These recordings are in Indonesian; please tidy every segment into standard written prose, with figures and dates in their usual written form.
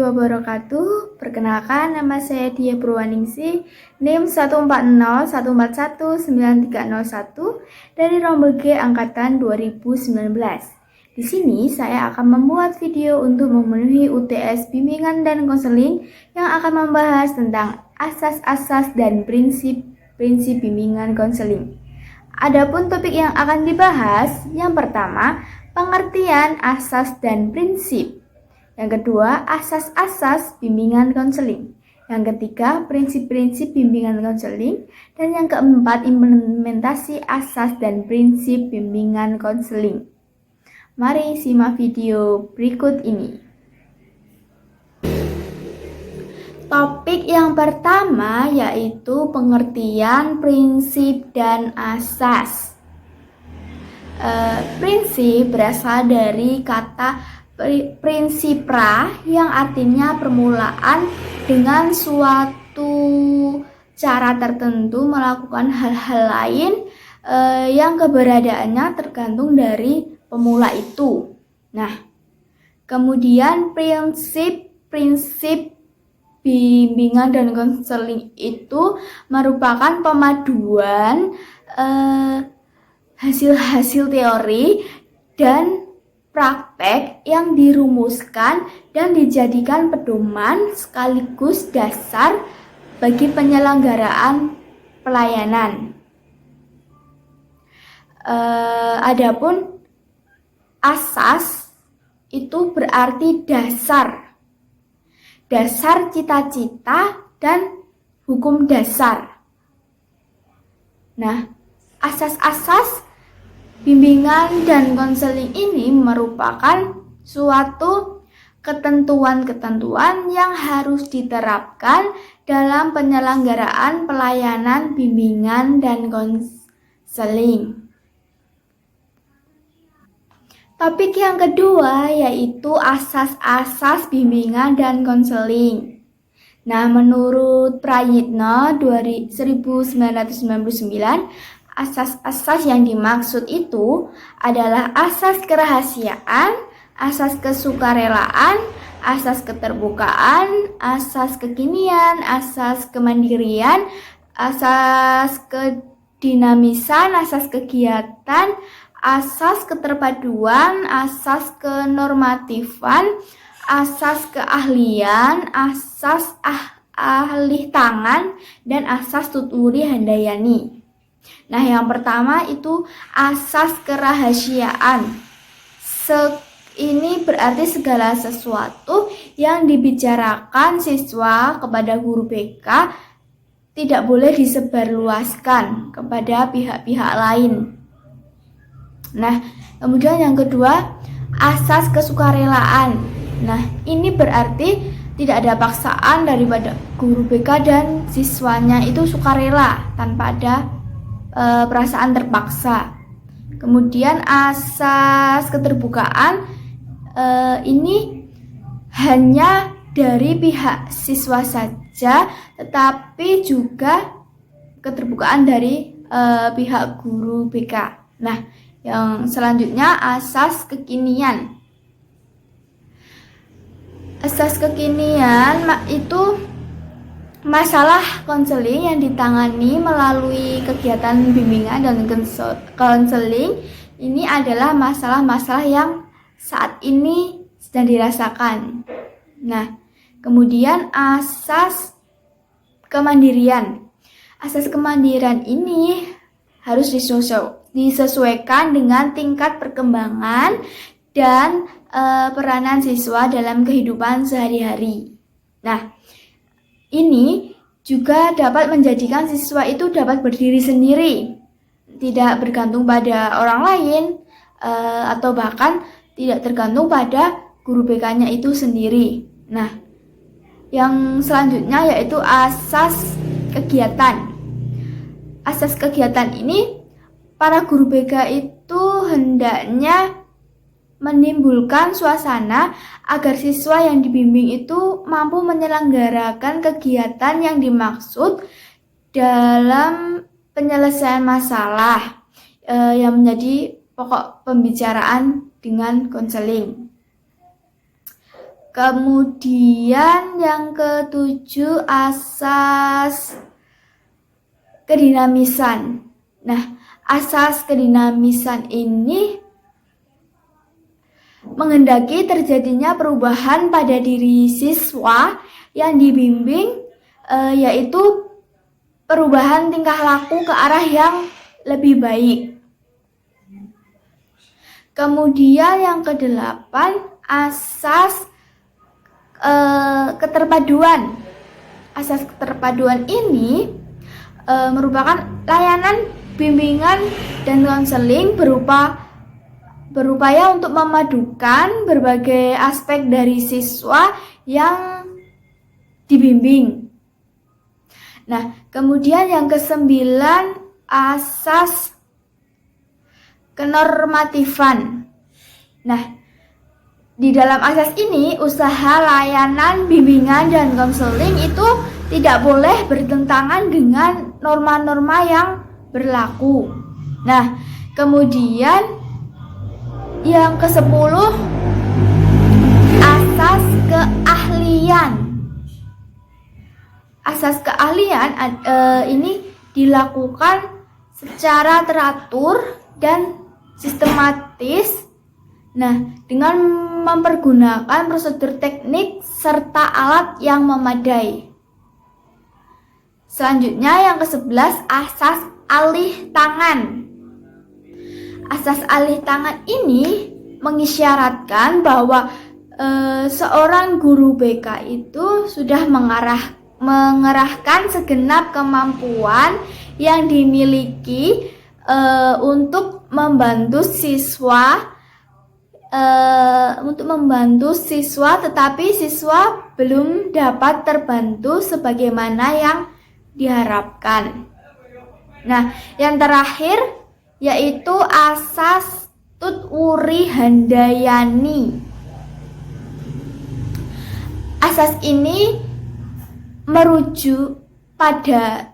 wabarakatuh. Perkenalkan, nama saya Dia Purwaningsih, NIM 140141931 dari rombel G angkatan 2019. Di sini saya akan membuat video untuk memenuhi UTS bimbingan dan konseling yang akan membahas tentang asas-asas dan prinsip-prinsip bimbingan konseling. Adapun topik yang akan dibahas, yang pertama, pengertian asas dan prinsip. Yang kedua, asas-asas bimbingan konseling. Yang ketiga, prinsip-prinsip bimbingan konseling. Dan yang keempat, implementasi asas dan prinsip bimbingan konseling. Mari simak video berikut ini. Topik yang pertama yaitu pengertian prinsip dan asas. Prinsip berasal dari kata prinsipra yang artinya permulaan dengan suatu cara tertentu melakukan hal-hal lain yang keberadaannya tergantung dari pemula itu. Nah, kemudian prinsip bimbingan dan konseling itu merupakan pemaduan hasil-hasil teori dan praktek yang dirumuskan dan dijadikan pedoman sekaligus dasar bagi penyelenggaraan pelayanan. Adapun asas itu berarti dasar cita-cita dan hukum dasar. Nah, asas-asas bimbingan dan konseling ini merupakan suatu ketentuan-ketentuan yang harus diterapkan dalam penyelenggaraan pelayanan bimbingan dan konseling. Topik yang kedua yaitu asas-asas bimbingan dan konseling. Nah, menurut Prayitno 1999, asas-asas yang dimaksud itu adalah asas kerahasiaan, asas kesukarelaan, asas keterbukaan, asas kekinian, asas kemandirian, asas kedinamisan, asas kegiatan, asas keterpaduan, asas kenormatifan, asas keahlian, asas ahli tangan, dan asas tuturi handayani. Nah, yang pertama itu asas kerahasiaan. Ini berarti segala sesuatu yang dibicarakan siswa kepada guru BK tidak boleh disebarluaskan kepada pihak-pihak lain. Nah, kemudian yang kedua, asas kesukarelaan. Nah, ini berarti tidak ada paksaan daripada guru BK dan siswanya itu sukarela tanpa ada perasaan terpaksa. Kemudian asas keterbukaan ini hanya dari pihak siswa saja, tetapi juga keterbukaan dari pihak guru BK. Nah, yang selanjutnya asas kekinian. Asas kekinian itu masalah konseling yang ditangani melalui kegiatan bimbingan dan konseling ini adalah masalah-masalah yang saat ini sedang dirasakan. Nah, kemudian asas kemandirian. Asas kemandirian ini harus disesuaikan dengan tingkat perkembangan dan peranan siswa dalam kehidupan sehari-hari. Nah, ini juga dapat menjadikan siswa itu dapat berdiri sendiri, tidak bergantung pada orang lain, atau bahkan tidak tergantung pada guru BK-nya itu sendiri. Nah, yang selanjutnya yaitu asas kegiatan. Asas kegiatan ini, para guru BK itu hendaknya menimbulkan suasana agar siswa yang dibimbing itu mampu menyelenggarakan kegiatan yang dimaksud dalam penyelesaian masalah yang menjadi pokok pembicaraan dengan konseling. Kemudian yang ketujuh, asas kedinamisan. Nah, asas kedinamisan ini menghendaki terjadinya perubahan pada diri siswa yang dibimbing, yaitu perubahan tingkah laku ke arah yang lebih baik. Kemudian yang kedelapan, asas keterpaduan. Asas keterpaduan ini merupakan layanan bimbingan dan konseling berupaya untuk memadukan berbagai aspek dari siswa yang dibimbing. Nah, kemudian yang kesembilan, asas kenormatifan. Nah, di dalam asas ini, usaha layanan bimbingan dan konseling itu tidak boleh bertentangan dengan norma-norma yang berlaku. Nah, kemudian yang ke-10, asas keahlian. Asas keahlian ini dilakukan secara teratur dan sistematis. Nah, dengan mempergunakan prosedur teknik serta alat yang memadai. Selanjutnya yang ke-11, asas alih tangan. Asas alih tangan ini mengisyaratkan bahwa seorang guru BK itu sudah mengerahkan segenap kemampuan yang dimiliki untuk membantu siswa, tetapi siswa belum dapat terbantu sebagaimana yang diharapkan. Nah, yang terakhir yaitu asas Tutwuri Handayani. Asas ini merujuk pada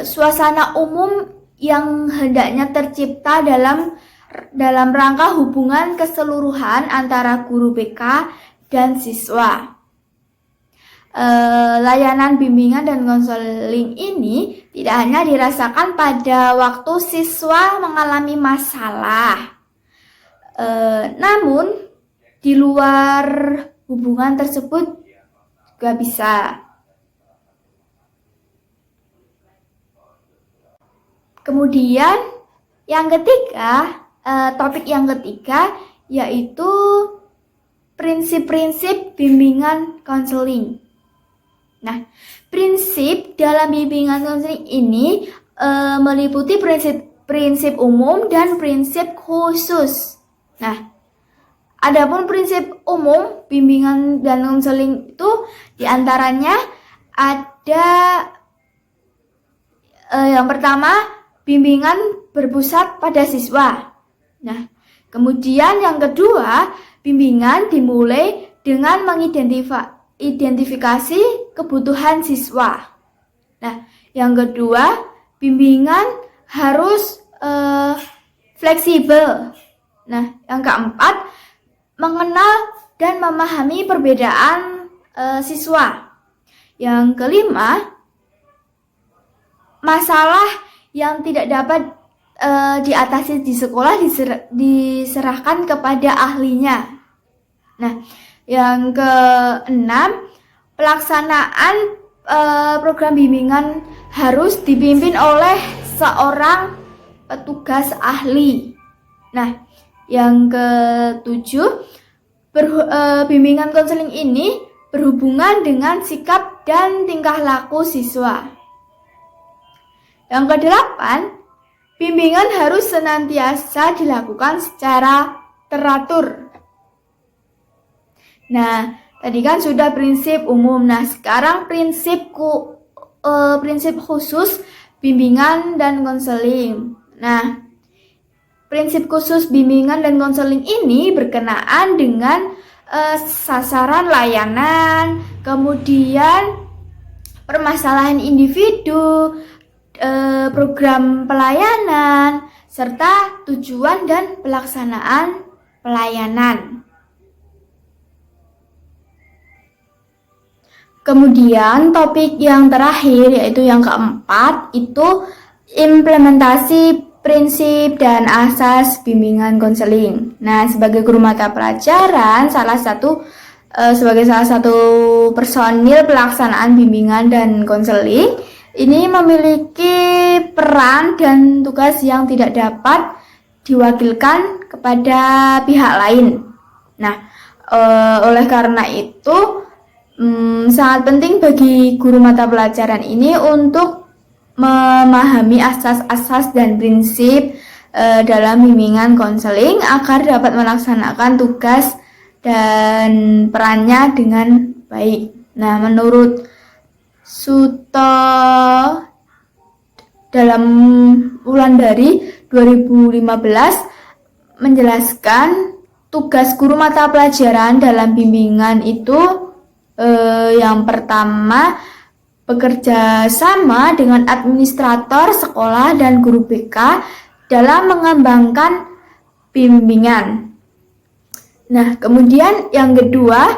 suasana umum yang hendaknya tercipta dalam rangka hubungan keseluruhan antara guru BK dan siswa. Layanan bimbingan dan konseling ini tidak hanya dirasakan pada waktu siswa mengalami masalah, namun di luar hubungan tersebut juga bisa. Kemudian yang ketiga, topik yang ketiga yaitu prinsip-prinsip bimbingan konseling. Nah, prinsip dalam bimbingan konseling ini meliputi prinsip umum dan prinsip khusus. Nah, adapun prinsip umum bimbingan dan konseling itu diantaranya ada yang pertama, bimbingan berpusat pada siswa. Nah, kemudian yang kedua, bimbingan dimulai dengan mengidentifikasi kebutuhan siswa. Nah, yang kedua, bimbingan harus fleksibel. Nah, yang keempat, mengenal dan memahami perbedaan siswa. Yang kelima, masalah yang tidak dapat diatasi di sekolah diserahkan kepada ahlinya. Nah, yang keenam, pelaksanaan program bimbingan harus dipimpin oleh seorang petugas ahli. Nah, yang ketujuh, bimbingan konseling ini berhubungan dengan sikap dan tingkah laku siswa. Yang kedelapan, bimbingan harus senantiasa dilakukan secara teratur. Nah, tadi kan sudah prinsip umum. Nah, sekarang prinsip khusus bimbingan dan konseling. Nah, prinsip khusus bimbingan dan konseling ini berkenaan dengan sasaran layanan, kemudian permasalahan individu, program pelayanan, serta tujuan dan pelaksanaan pelayanan. Kemudian topik yang terakhir yaitu yang keempat itu implementasi prinsip dan asas bimbingan konseling. Nah, sebagai guru mata pelajaran sebagai salah satu personil pelaksanaan bimbingan dan konseling, ini memiliki peran dan tugas yang tidak dapat diwakilkan kepada pihak lain. Nah, oleh karena itu sangat penting bagi guru mata pelajaran ini untuk memahami asas-asas dan prinsip dalam bimbingan konseling agar dapat melaksanakan tugas dan perannya dengan baik. Nah, menurut Suto dalam Wulandari 2015 menjelaskan tugas guru mata pelajaran dalam bimbingan itu yang pertama, bekerja sama dengan administrator sekolah dan guru BK dalam mengembangkan bimbingan. Nah, kemudian yang kedua,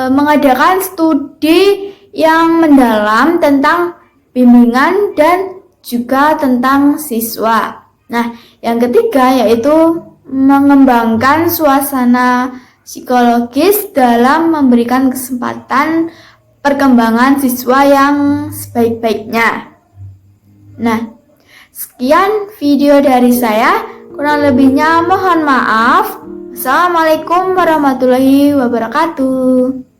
mengadakan studi yang mendalam tentang bimbingan dan juga tentang siswa. Nah, yang ketiga yaitu mengembangkan suasana psikologis dalam memberikan kesempatan perkembangan siswa yang sebaik-baiknya. Nah, sekian video dari saya. Kurang lebihnya mohon maaf. Assalamualaikum warahmatullahi wabarakatuh.